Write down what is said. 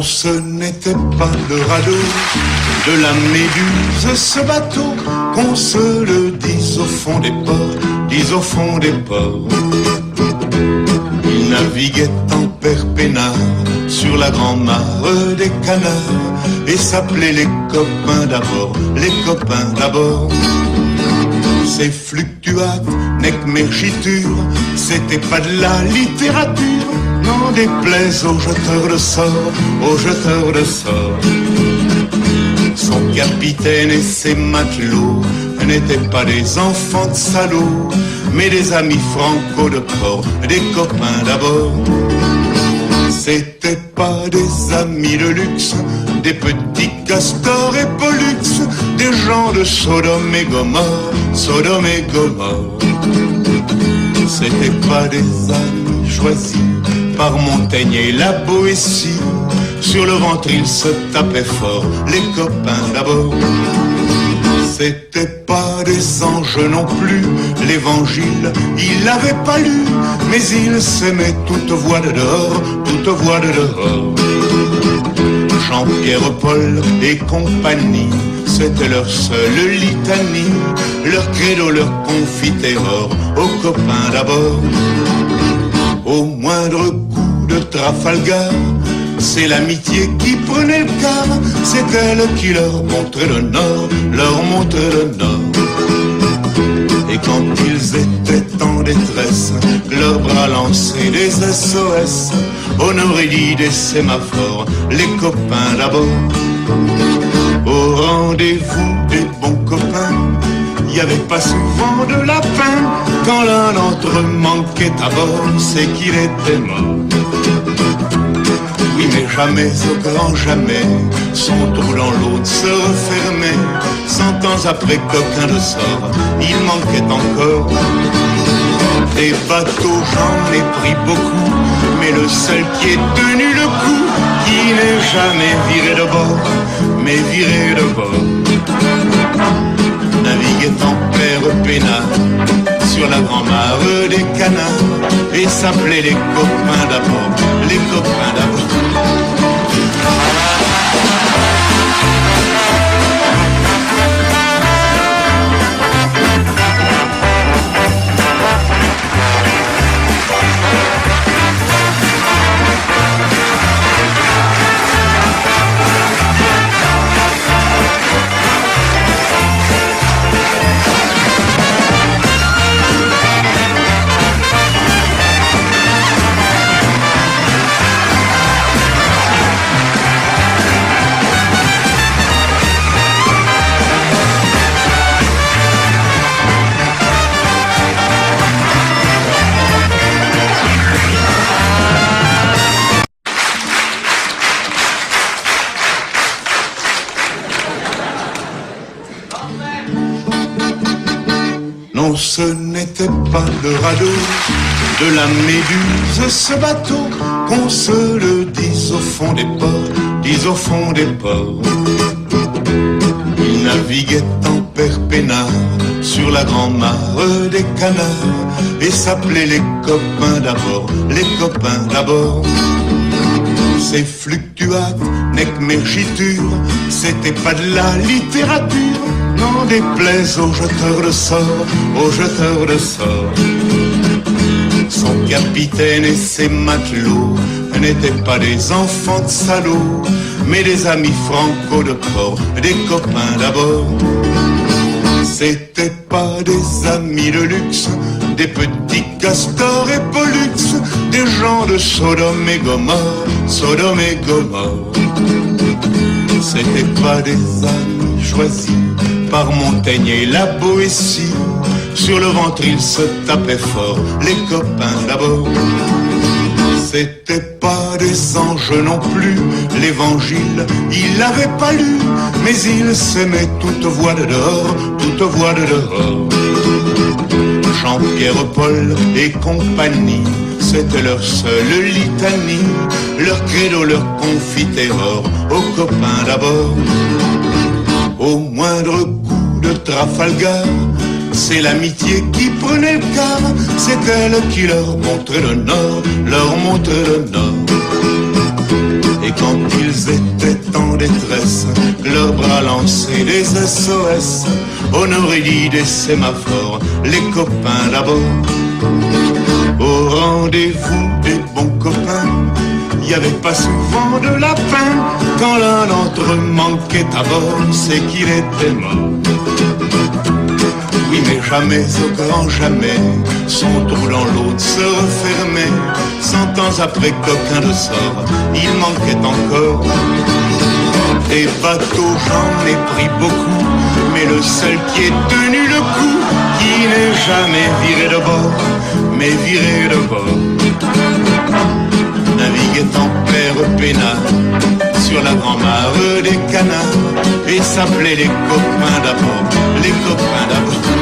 ce n'était pas le radeau de la Méduse, ce bateau, qu'on se le dise au fond des ports, dise au fond des ports. Il naviguait en père peinard sur la grande mare des canards et s'appelait les copains d'abord, les copains d'abord. Ces fluctuates, nec mergiture, c'était pas de la littérature, n'en déplaise aux jeteurs de sorts, aux jeteurs de sorts. Son capitaine et ses matelots n'étaient pas des enfants de salauds, mais des amis franco de port, des copains d'abord. C'était pas des amis de luxe, des petits castors et pollux, des gens de Sodome et Gomorre, Sodome et Gomorre. C'était pas des amis choisis par Montaigne et la Boétie, sur le ventre ils se tapaient fort, les copains d'abord. C'était pas des anges non plus, l'évangile, il l'avait pas lu, mais il s'aimait toute voix de dehors, toute voix de dehors. Jean-Pierre, Paul et compagnie, c'était leur seule litanie, leur credo, leur confiterore, aux copains d'abord. Au moindre coup de Trafalgar, c'est l'amitié qui prenait le quart, c'est elle qui leur montrait le nord, leur montrait le nord. Et quand ils étaient en détresse, leurs bras lançaient des SOS, on aurait dit des sémaphores, les copains d'abord. Au rendez-vous des bons copains, il y avait pas souvent de lapin, quand l'un d'entre eux manquait à bord, c'est qu'il était mort. Oui, mais jamais, au grand jamais, son trou dans l'autre se refermait. 100 ans après qu'aucun de sort, il manquait encore. Des bateaux, j'en ai pris beaucoup, mais le seul qui ait tenu le coup, qui n'est jamais viré de bord, mais viré de bord, naviguait en père peinard sur la grande mare des canards et s'appelait les copains d'abord, les copains d'abord. Non, ce n'était pas le radeau de la Méduse, ce bateau, qu'on se le dise au fond des ports, dise au fond des ports. Il naviguait en père peinard sur la grande mare des canards et s'appelait les copains d'abord, les copains d'abord. Ces fluctuates, nec mergiture, c'était pas de la littérature, n'en déplaise aux jeteurs de sorts, aux jeteurs de sorts. Son capitaine et ses matelots n'étaient pas des enfants de salauds, mais des amis franco de port, des copains d'abord. C'était pas des amis de luxe, des petits castors et pollux, des gens de Sodome et Gomorre, Sodome et Gomorre. C'était pas des amis choisis par Montaigne et la Boétie, sur le ventre ils se tapaient fort, les copains d'abord. C'était pas des anges non plus, l'évangile, il l'avait pas lu, mais il s'aimait toute voix de dehors, toute voix de dehors. Jean-Pierre, Paul et compagnie, c'était leur seule litanie, leur credo, leur confiterore, aux copains d'abord. Au moindre coup de Trafalgar, c'est l'amitié qui prenait le quart, c'est elle qui leur montrait le nord, leur montrait le nord. Et quand ils étaient en détresse, leurs bras lançaient des SOS, on aurait dit des sémaphores, les copains d'abord. Au rendez-vous des bons copains, il n'y avait pas souvent de lapin. Quand l'un d'entre eux manquait à bord, c'est qu'il était mort. Oui, mais jamais, au grand jamais, son trou dans l'autre se refermait. 100 ans après, coquin de sort, il manquait encore. Des bateaux, j'en ai pris beaucoup, mais le seul qui ait tenu le coup, qui n'est jamais viré de bord, mais viré de bord. Naviguait en père peinard sur la grand-mare des canards, et s'appelait les copains d'abord, les copains d'abord.